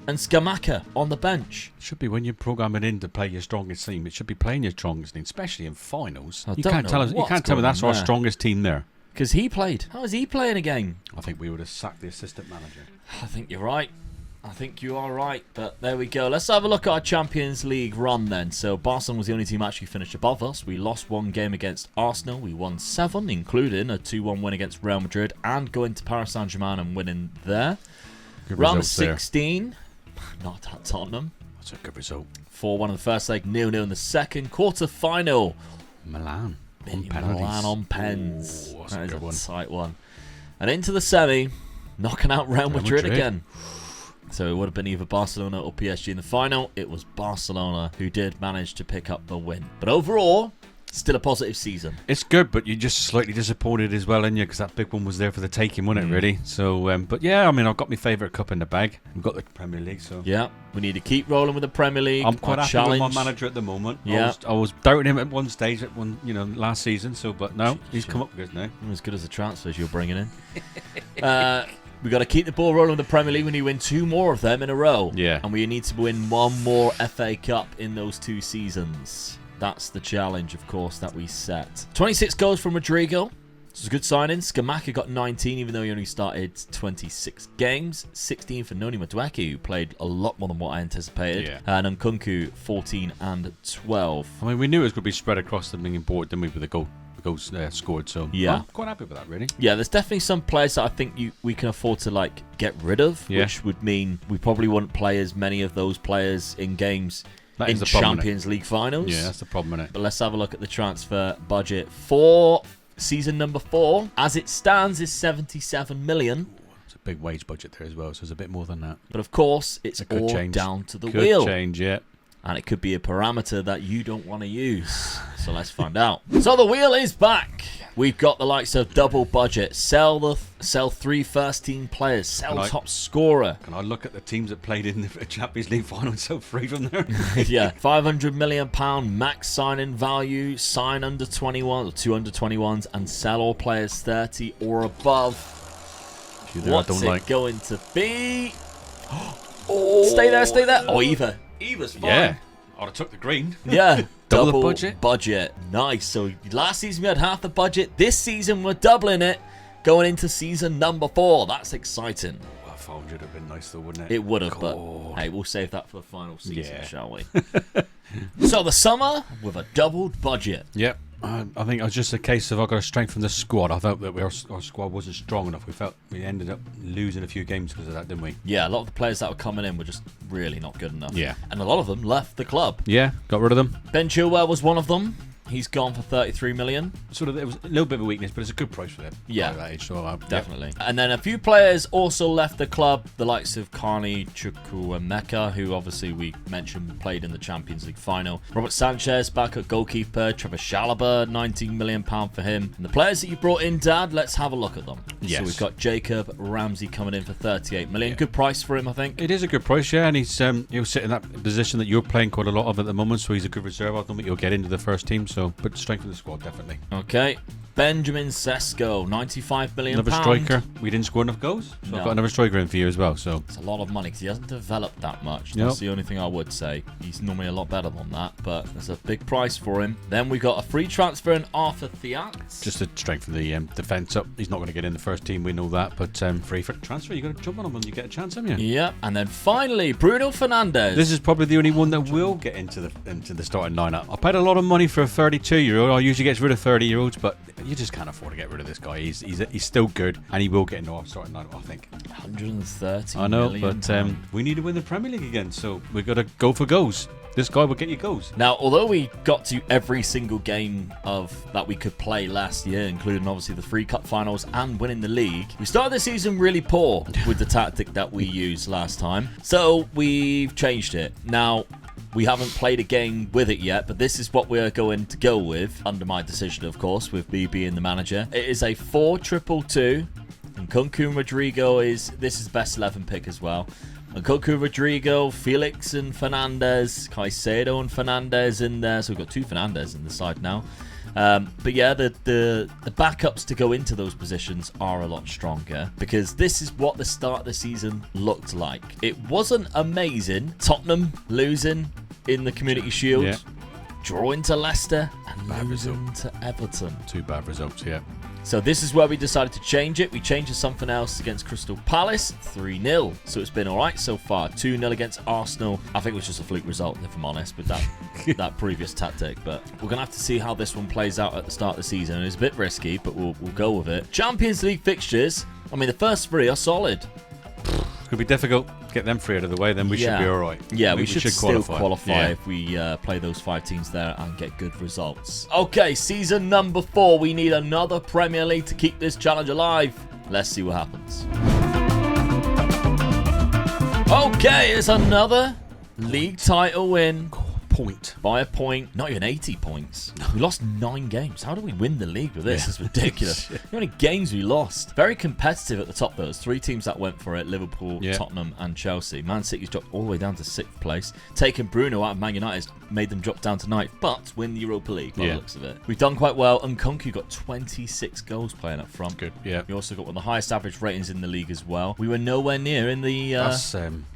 Speaker 1: And Scamacca on the bench.
Speaker 2: It should be when you're programming in to play your strongest team. It should be playing your strongest team, especially in finals. You can't tell me that's our strongest team there.
Speaker 1: Because he played. How is he playing a game?
Speaker 2: I think we would have sacked the assistant manager.
Speaker 1: I think you're right. I think you are right. But there we go. Let's have a look at our Champions League run then. So Barcelona was the only team actually finished above us. We lost 1 game against Arsenal. We won 7, including a 2-1 win against Real Madrid and going to Paris Saint-Germain and winning there. Round of 16. Not at Tottenham.
Speaker 2: That's a good result.
Speaker 1: 4-1 in the first leg, 0-0 in the second. Quarter-final.
Speaker 2: Milan.
Speaker 1: Milan on pens.
Speaker 2: Ooh,
Speaker 1: that is a tight one. And into the semi, knocking out Real Madrid again. So it would have been either Barcelona or PSG in the final. It was Barcelona who did manage to pick up the win. But overall, Still a positive season.
Speaker 2: It's good, but you're just slightly disappointed as well, aren't you? Because that big one was there for the taking, wasn't it, really? So, but yeah, I mean, I've got my favourite cup in the bag. We've got the Premier League, so...
Speaker 1: Yeah, we need to keep rolling with the Premier League.
Speaker 2: I'm quite happy with my manager at the moment.
Speaker 1: Yeah.
Speaker 2: I was doubting him at one stage, last season, but no, he's come up good now.
Speaker 1: As good as the transfers you're bringing in. We've got to keep the ball rolling with the Premier League. We need to win 2 more of them in a row.
Speaker 2: Yeah.
Speaker 1: And we need to win 1 more FA Cup in those 2 seasons. That's the challenge, of course, that we set. 26 goals from Rodrigo. This is a good signing. Skamaka got 19, even though he only started 26 games. 16 for Noni Madueke, who played a lot more than what I anticipated.
Speaker 2: Yeah.
Speaker 1: And Nkunku, 14 and 12.
Speaker 2: I mean, we knew it was going to be spread across the board, didn't we, with the goals scored. So
Speaker 1: yeah,
Speaker 2: I'm quite happy with that, really.
Speaker 1: Yeah, there's definitely some players that I think we can afford to get rid of, which would mean we probably wouldn't play as many of those players in games in Champions League finals.
Speaker 2: Yeah, that's the problem, isn't it?
Speaker 1: But let's have a look at the transfer budget for season number 4. As it stands, is 77 million.
Speaker 2: It's a big wage budget there as well, so it's a bit more than that.
Speaker 1: But of course, it's all down to the wheel.
Speaker 2: Could change, yeah.
Speaker 1: And it could be a parameter that you don't want to use. So let's find out. So the wheel is back. We've got the likes of double budget. Sell 3 first-team players. Sell top scorer.
Speaker 2: Can I look at the teams that played in the Champions League final and sell 3 from there?
Speaker 1: Yeah. £500 million max sign-in value. Sign under 21 or 2 under 21s and sell all players 30 or above. What's it going to be? Oh. Stay there. Oh, Eva's fine.
Speaker 2: Yeah. I'd have took the green.
Speaker 1: Yeah.
Speaker 2: Double the
Speaker 1: budget. Nice. So last season we had half the budget. This season we're doubling it. Going into season number 4. That's exciting.
Speaker 2: Well, 400 would have been nice though, wouldn't it?
Speaker 1: It would have, but hey, we'll save that for the final season, shall we? So the summer with a doubled budget.
Speaker 2: Yep. I think it was just a case of I've got to strengthen the squad. I felt that our squad wasn't strong enough. We ended up losing a few games because of that, didn't we?
Speaker 1: Yeah, a lot of the players that were coming in were just really not good enough.
Speaker 2: Yeah.
Speaker 1: And a lot of them left the club.
Speaker 2: Yeah, got rid of them.
Speaker 1: Ben Chilwell was one of them. He's gone for 33 million.
Speaker 2: Sort of, it was a little bit of a weakness, but it's a good price for them.
Speaker 1: Yeah,
Speaker 2: that age, so,
Speaker 1: definitely. Yeah. And then a few players also left the club. The likes of Carney Chukwuemeka, who obviously we mentioned played in the Champions League final. Robert Sanchez back at goalkeeper. Trevor Chalobah, £19 million for him. And the players that you brought in, Dad, let's have a look at them.
Speaker 2: Yes.
Speaker 1: So we've got Jacob Ramsey coming in for 38 million. Yeah. Good price for him, I think.
Speaker 2: It is a good price, yeah. And he'll sit in that position that you're playing quite a lot of at the moment, so he's a good reserve. I don't think he'll get into the first team, but strengthen the squad, definitely.
Speaker 1: Okay. Benjamin Sesko, £95 million.
Speaker 2: Another striker. We didn't score enough goals, so I've got another striker in for you as well. So
Speaker 1: it's a lot of money because he hasn't developed that much. That's the only thing I would say. He's normally a lot better than that, but there's a big price for him. Then we got a free transfer in Arthur Theat.
Speaker 2: Just to strengthen the defence up. He's not going to get in the first team, we know that, but free for transfer, you've got to jump on him when you get a chance, haven't you?
Speaker 1: Yeah, and then finally, Bruno Fernandes.
Speaker 2: This is probably the only one that will get into the starting lineup. I paid a lot of money for a 32-year-old. I usually get rid of 30-year-olds, but you just can't afford to get rid of this guy. He's still good, and he will get into our starting lineup, I think.
Speaker 1: 130
Speaker 2: I know,
Speaker 1: million
Speaker 2: but we need to win the Premier League again, so we've got to go for goals. This guy will get you goals.
Speaker 1: Now, although we got to every single game that we could play last year, including obviously the 3 cup finals and winning the league, we started the season really poor with the tactic that we used last time. So we've changed it. Now, we haven't played a game with it yet, but this is what we're going to go with, under my decision, of course, with me being the manager. It is a 4-2-2-2, and Nkunku and Rodrigo this is best 11 pick as well. Nkunku, Rodrigo, Felix and Fernandes, Caicedo and Fernandes in there. So we've got 2 Fernandes in the side now. But yeah, the backups to go into those positions are a lot stronger because this is what the start of the season looked like. It wasn't amazing. Tottenham losing in the Community Shield, drawing to Leicester and losing to Everton.
Speaker 2: 2 bad results, yeah.
Speaker 1: So this is where we decided to change it. We changed to something else against Crystal Palace, 3-0. So it's been all right so far. 2-0 against Arsenal. I think it was just a fluke result, if I'm honest, with that previous tactic. But we're going to have to see how this one plays out at the start of the season. It's a bit risky, but we'll go with it. Champions League fixtures. I mean, the first 3 are solid.
Speaker 2: Could be difficult. Get them 3 out of the way, then we should be all right.
Speaker 1: Yeah, we should still qualify if we play those 5 teams there and get good results. Okay, season number 4. We need another Premier League to keep this challenge alive. Let's see what happens. Okay, it's another league title win
Speaker 2: point.
Speaker 1: By a point, not even 80 points. We lost 9 games. How do we win the league with this? It's ridiculous. How many games we lost? Very competitive at the top, though. There's 3 teams that went for it: Liverpool, Tottenham, and Chelsea. Man City's dropped all the way down to 6th place. Taking Bruno out of Man United made them drop down to 9th, but win the Europa League by the looks of it. We've done quite well, and Nkunku got 26 goals playing up front.
Speaker 2: Good, yeah.
Speaker 1: We also got one of the highest average ratings in the league as well. We were nowhere near in the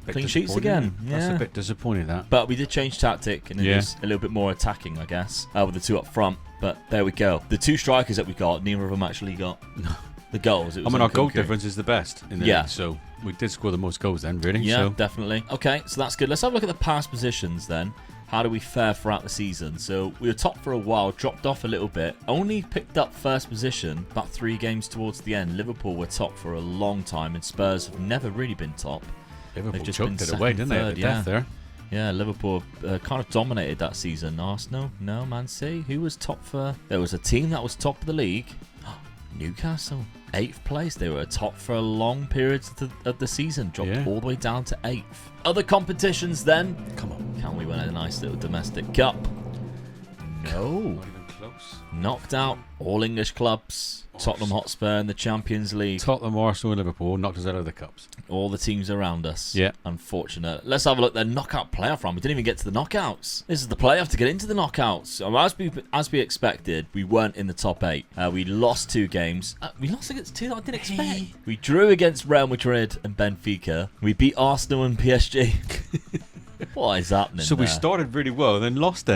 Speaker 1: clean sheets again.
Speaker 2: That's a bit disappointing, that.
Speaker 1: But we did change tactic, and it was a little bit more attacking, I guess, with the 2 up front. But there we go. The 2 strikers that we got, neither of them actually got the goals. It was
Speaker 2: our goal difference is the best in the league, so we did score the most goals then, really.
Speaker 1: Yeah,
Speaker 2: so.
Speaker 1: Definitely. Okay, so that's good. Let's have a look at the past positions then. How do we fare throughout the season? So we were top for a while, dropped off a little bit, only picked up first position about 3 games towards the end. Liverpool were top for a long time, and Spurs have never really been top.
Speaker 2: Liverpool just choked it away, didn't they? At the death there.
Speaker 1: Yeah, Liverpool kind of dominated that season. Arsenal, no, Man City. Who was top for? There was a team that was top of the league. Newcastle, 8th place. They were top for a long period of the season. Dropped all the way down to 8th. Other competitions then.
Speaker 2: Come on.
Speaker 1: Can we win a nice little domestic cup? No.
Speaker 2: Not even close.
Speaker 1: Knocked out all English clubs. Tottenham Hotspur in the Champions League.
Speaker 2: Tottenham, Arsenal, and Liverpool knocked us out of the cups.
Speaker 1: All the teams around us.
Speaker 2: Yeah.
Speaker 1: Unfortunate. Let's have a look at the knockout playoff round. We didn't even get to the knockouts. This is the playoff to get into the knockouts. So as we expected, we weren't in the top 8. We lost 2 games. We lost against 2 that I didn't expect. We drew against Real Madrid and Benfica. We beat Arsenal and PSG. What is happening
Speaker 2: So
Speaker 1: there?
Speaker 2: we started really well and then lost it.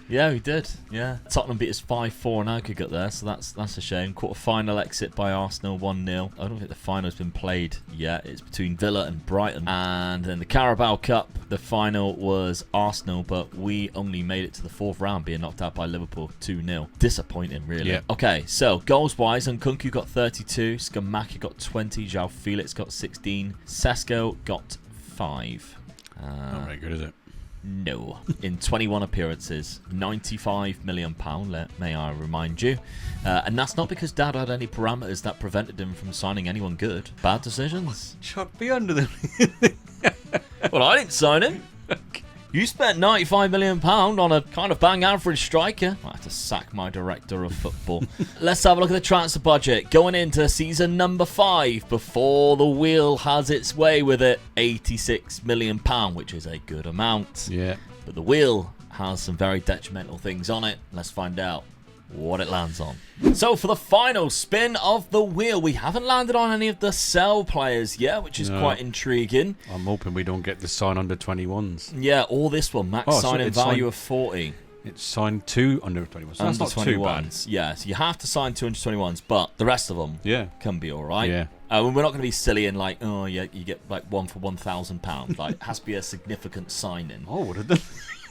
Speaker 1: Yeah, we did. Yeah. Tottenham beat us 5-4 in aggregate there, so that's a shame. Quarter-final exit by Arsenal, 1-0. I don't think the final's been played yet. It's between Villa and Brighton. And then the Carabao Cup, the final was Arsenal, but we only made it to the 4th round, being knocked out by Liverpool 2-0. Disappointing, really.
Speaker 2: Yeah.
Speaker 1: Okay, so goals-wise, Nkunku got 32, Skamaka got 20, João Felix got 16, Sesko got 5.
Speaker 2: Not very good, is it?
Speaker 1: No. In 21 appearances, £95 million, may I remind you. And that's not because Dad had any parameters that prevented him from signing anyone good. Bad decisions.
Speaker 2: Chuck me under them.
Speaker 1: Well, I didn't sign him. You spent £95 million on a kind of bang average striker. I have to sack my director of football. Let's have a look at the transfer budget. Going into season number 5, before the wheel has its way with it, £86 million, which is a good amount.
Speaker 2: Yeah.
Speaker 1: But the wheel has some very detrimental things on it. Let's find out what it lands on. So for the final spin of the wheel, we haven't landed on any of the sell players yet, which is quite intriguing.
Speaker 2: I'm hoping we don't get the sign under 21s.
Speaker 1: Yeah, or this one, max signing value of 40.
Speaker 2: It's signed 2 under 21s. So that's not
Speaker 1: 21s.
Speaker 2: too bad.
Speaker 1: Yeah, so you have to sign 2 under 21s, but the rest of them can be all right.
Speaker 2: Yeah.
Speaker 1: We're not going to be silly and like, oh yeah, you get like 1 for £1,000. Like, it has to be a significant signing.
Speaker 2: Oh, would have done.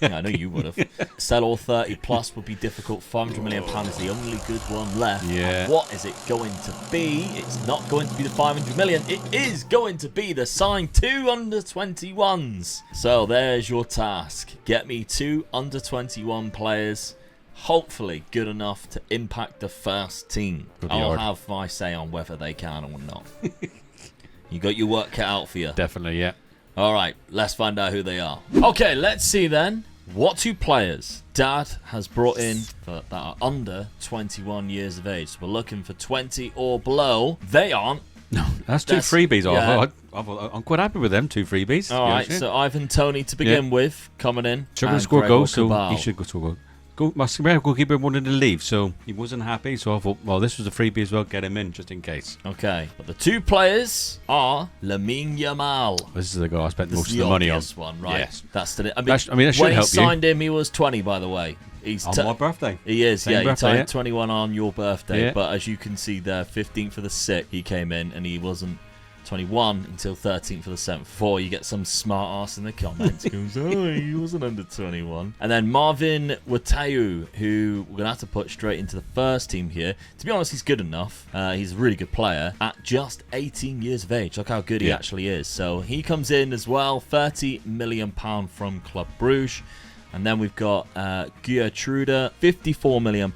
Speaker 1: Yeah, I know you would have. Sell all 30 plus would be difficult. £500 million is the only good one left.
Speaker 2: Yeah.
Speaker 1: And what is it going to be? It's not going to be the 500 million. It is going to be the signed 2 under 21s. So there's your task. Get me 2 under 21 players. Hopefully good enough to impact the first team. I'll have my say on whether they can or not. You got your work cut out for you.
Speaker 2: Definitely, yeah.
Speaker 1: All right, let's find out who they are. Okay, let's see then. What 2 players Dad has brought in that are under 21 years of age? So we're looking for 20 or below. They aren't.
Speaker 2: No, that's 2 freebies. Yeah. I'm quite happy with them 2 freebies.
Speaker 1: All right, so Ivan Toney to begin with, coming in.
Speaker 2: Should we score goals? So he should go score goals. My goalkeeper wanted to leave, so he wasn't happy. So I thought, well, this was a freebie as well. Get him in just in case.
Speaker 1: Okay, but the 2 players are Lamine Yamal.
Speaker 2: This is the guy I spent most of the money on.
Speaker 1: This one, right? Yes, that's the.
Speaker 2: I mean, that should help you.
Speaker 1: When he signed him, he was 20, by the way.
Speaker 2: He's on my birthday.
Speaker 1: He is,
Speaker 2: Same birthday,
Speaker 1: he turned 21 on your birthday.
Speaker 2: Yeah.
Speaker 1: But as you can see there, 15th for the 6th, he came in, and he wasn't 21 until 13th for the 7th. Before you get some smart ass in the comments goes, oh, he wasn't under 21. And then Marvin Wateu, who we're gonna have to put straight into the first team here. To be honest, he's good enough. He's a really good player at just 18 years of age. Look how good he actually is. So he comes in as well. £30 million from Club Brugge. And then we've got Geertruida, £54 million.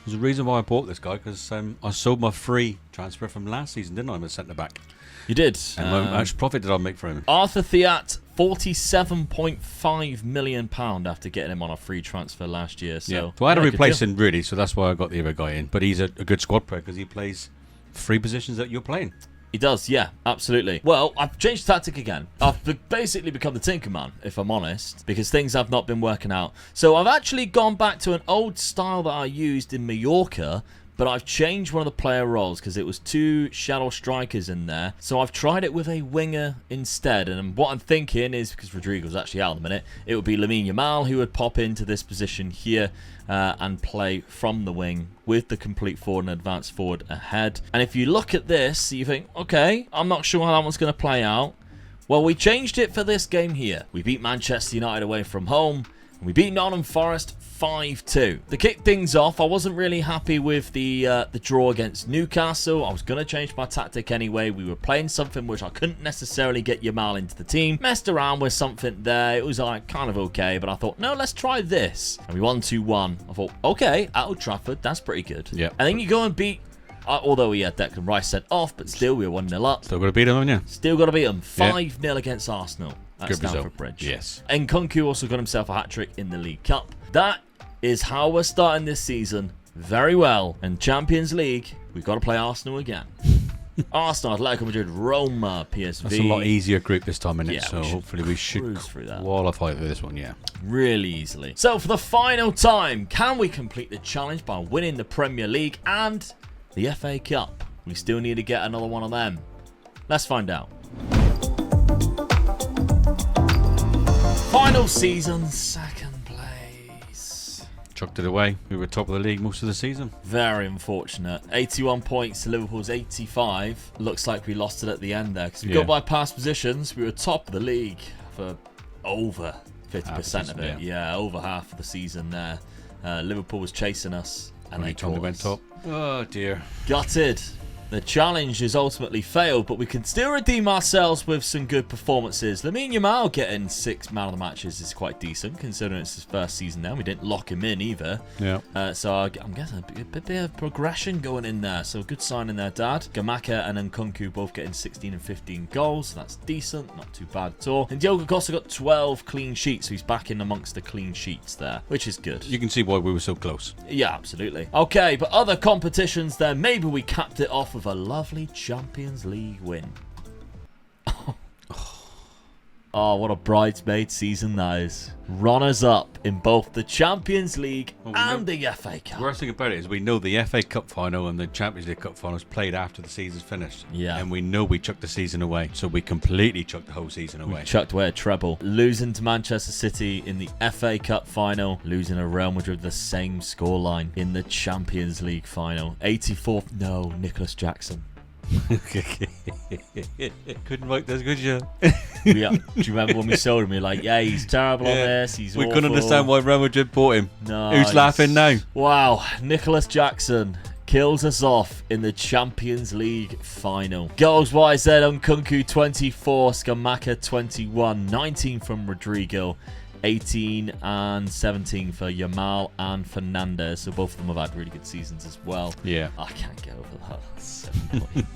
Speaker 2: There's a reason why I bought this guy, because I sold my free transfer from last season, didn't I? I'm a centre back.
Speaker 1: You did.
Speaker 2: And how much profit did I make for him?
Speaker 1: Arthur Thiat, £47.5 million after getting him on a free transfer last year. So
Speaker 2: I had to
Speaker 1: yeah,
Speaker 2: replace him, really, so that's why I got the other guy in. But he's a good squad player because he plays 3 positions that you're playing.
Speaker 1: He does, yeah, absolutely. Well, I've changed tactic again. I've basically become the Tinkerman, if I'm honest, because things have not been working out. So I've actually gone back to an old style that I used in Mallorca, but I've changed one of the player roles because it was 2 shadow strikers in there. So I've tried it with a winger instead. And what I'm thinking is, because Rodrigo's actually out in a minute, it would be Lamine Yamal who would pop into this position here and play from the wing with the complete forward and advanced forward ahead. And if you look at this, you think, okay, I'm not sure how that one's going to play out. Well, we changed it for this game here. We beat Manchester United away from home. And we beat Nottingham Forest 5-2. To kick things off, I wasn't really happy with the draw against Newcastle. I was going to change my tactic anyway. We were playing something which I couldn't necessarily get Yamal into the team. Messed around with something there. It was like kind of okay, but I thought, no, let's try this. And we won 2-1. I thought, okay, at Old Trafford, that's pretty good.
Speaker 2: Yeah.
Speaker 1: And then you go and beat... although we had Declan Rice sent off, but still we were 1-0 up.
Speaker 2: Still got to beat him, haven't you?
Speaker 1: Still got to beat them. 5-0 against Arsenal at Stamford Bridge.
Speaker 2: Yes.
Speaker 1: And Nkunku also got himself a hat-trick in the League Cup. That is how we're starting this season very well. And Champions League, we've got to play Arsenal again. Arsenal, Atletico Madrid, Roma, PSV.
Speaker 2: That's a lot easier group this time, isn't it?
Speaker 1: Yeah,
Speaker 2: so hopefully we should
Speaker 1: cruise through that
Speaker 2: qualify for this one, yeah.
Speaker 1: really easily. So for the final time, can we complete the challenge by winning the Premier League and the FA Cup? We still need to get another one of them. Let's find out. Final season, second place.
Speaker 2: Chucked it away. We were top of the league most of the season.
Speaker 1: Very unfortunate. 81 points to Liverpool's 85. Looks like we lost it at the end there because we got by past positions. We were top of the league for over 50% of it. Yeah, over half of the season there. Liverpool was chasing us. And they
Speaker 2: went top. Oh dear.
Speaker 1: Gutted. The challenge is ultimately failed, but we can still redeem ourselves with some good performances. Lamine Yamal getting 6 man of the matches is quite decent, considering it's his first season now. We didn't lock him in either.
Speaker 2: Yeah.
Speaker 1: So I'm guessing a bit of progression going in there. So good sign in there, Dad. Gamaka and Nkunku both getting 16 and 15 goals. So that's decent, not too bad at all. And Diogo Costa got 12 clean sheets, so he's back in amongst the clean sheets there, which is good.
Speaker 2: You can see why we were so close.
Speaker 1: Yeah, absolutely. Okay, but other competitions there. Maybe we capped it off with a lovely Champions League win. Oh, what a bridesmaid season that is. Runners up in both the Champions League and the FA Cup.
Speaker 2: The worst thing about it is we know the FA Cup final and the Champions League Cup final is played after the season's finished.
Speaker 1: Yeah.
Speaker 2: And we know we chucked the season away. So we completely chucked the whole season away.
Speaker 1: We chucked away a treble. Losing to Manchester City in the FA Cup final. Losing to Real Madrid the same scoreline in the Champions League final. 84th. No, Nicholas Jackson.
Speaker 2: Couldn't write this, could you?
Speaker 1: Yeah. Do you remember when we sold him? We were like, yeah, he's terrible on this. He's
Speaker 2: we
Speaker 1: awful.
Speaker 2: couldn't understand why Real Madrid bought him.
Speaker 1: No,
Speaker 2: who's laughing now?
Speaker 1: Wow, Nicholas Jackson kills us off in the Champions League final. Goals wise then, Nkunku 24, Scamacca 21, 19 from Rodrigo, 18 and 17 for Yamal and Fernandez. So both of them have had really good seasons as well.
Speaker 2: Yeah.
Speaker 1: I can't get over that. That's so annoying.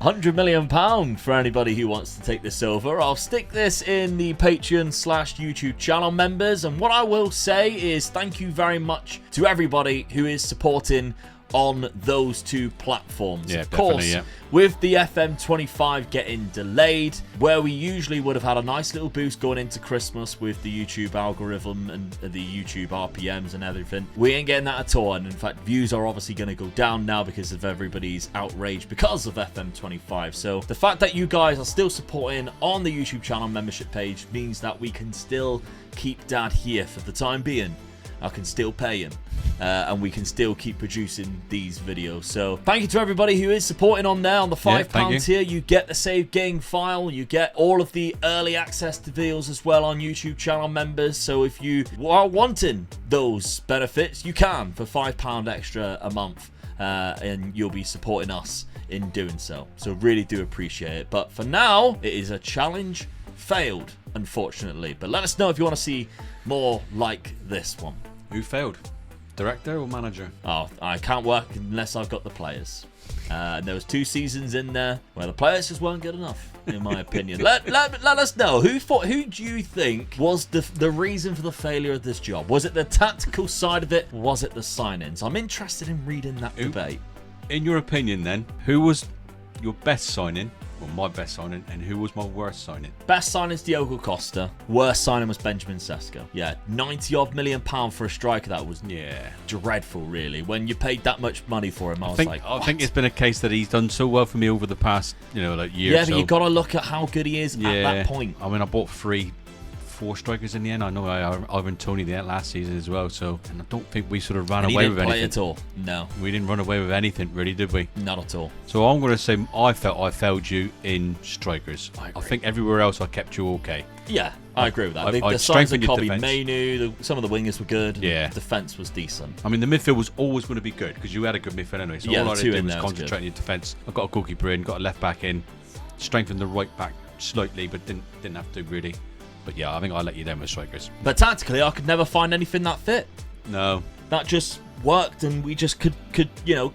Speaker 1: £100 million for anybody who wants to take this over. I'll stick this in the Patreon/YouTube channel members. And what I will say is thank you very much to everybody who is supporting on those two platforms.
Speaker 2: Yeah,
Speaker 1: of course, with the FM25 getting delayed, where we usually would have had a nice little boost going into Christmas with the YouTube algorithm and the YouTube RPMs and everything, we ain't getting that at all. And in fact, views are obviously going to go down now because of everybody's outrage because of FM25. So the fact that you guys are still supporting on the YouTube channel membership page means that we can still keep Dad here for the time being. I can still pay him. And we can still keep producing these videos. So thank you to everybody who is supporting on there. On the £5 tier, you get the save game file. You get all of the early access to videos as well on YouTube channel members. So if you are wanting those benefits, you can for £5 extra a month. And you'll be supporting us in doing so. So really do appreciate it. But for now, it is a challenge failed, unfortunately. But let us know if you want to see more like this one.
Speaker 2: Who failed? Director or manager?
Speaker 1: Oh, I can't work unless I've got the players. And there was 2 seasons in there where the players just weren't good enough, in my opinion. let us know. Who do you think was the reason for the failure of this job? Was it the tactical side of it? Was it the sign-ins? I'm interested in reading that debate.
Speaker 2: In your opinion, then, who was your best signing? Well, my best signing, and who was my worst signing?
Speaker 1: Best signing is Diogo Costa. Worst signing was Benjamin Sesko. Yeah, 90-odd million pound for a striker. That was dreadful, really. When you paid that much money for him, I
Speaker 2: think it's been a case that he's done so well for me over the past, year.
Speaker 1: Yeah,
Speaker 2: but
Speaker 1: you've got to look at how good he is at that point.
Speaker 2: I mean, I bought 4 strikers in the end. I know Ivan Toney the last season as well. So, and I don't think we sort of ran away with anything.
Speaker 1: Play at all. No,
Speaker 2: we didn't run away with anything, really, did we?
Speaker 1: Not at all.
Speaker 2: So I'm going to say I felt I failed you in strikers. I think everywhere else I kept you okay.
Speaker 1: Yeah, I agree with that. The signs of Kobbie Mainoo, some of the wingers were good.
Speaker 2: Yeah,
Speaker 1: the defence was decent.
Speaker 2: I mean, the midfield was always going to be good because you had a good midfield anyway. So all I had to do was concentrate on your defence. I got a goalkeeper in, got a left back in, strengthened the right back slightly, but didn't have to really. But yeah, I think I let you down with strikers.
Speaker 1: But tactically, I could never find anything that fit.
Speaker 2: No.
Speaker 1: That just worked, and we just could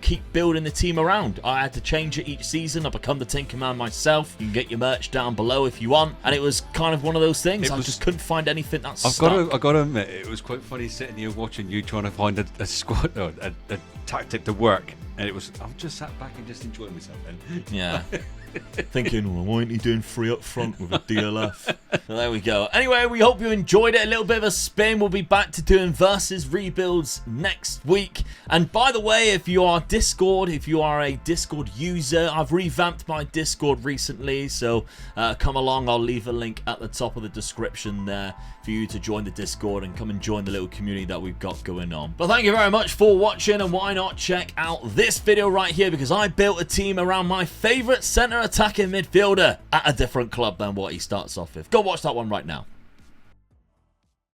Speaker 1: keep building the team around. I had to change it each season. I become the Tinker Man myself. You can get your merch down below if you want. And it was kind of one of those things. I just couldn't find anything that stuck.
Speaker 2: I've got to admit, it was quite funny sitting here watching you trying to find a squad, a tactic to work. And I'm just sat back and just enjoying myself then.
Speaker 1: Yeah. Thinking, well, why aren't you doing 3 up front with a DLF? Well, there we go. Anyway, we hope you enjoyed it. A little bit of a spin. We'll be back to doing versus rebuilds next week. And by the way, if you are a Discord user, I've revamped my Discord recently. So come along. I'll leave a link at the top of the description there for you to join the Discord and come and join the little community that we've got going on. But thank you very much for watching, and why not check out this video right here, because I built a team around my favourite centre attacking midfielder at a different club than what he starts off with. Go watch that one right now.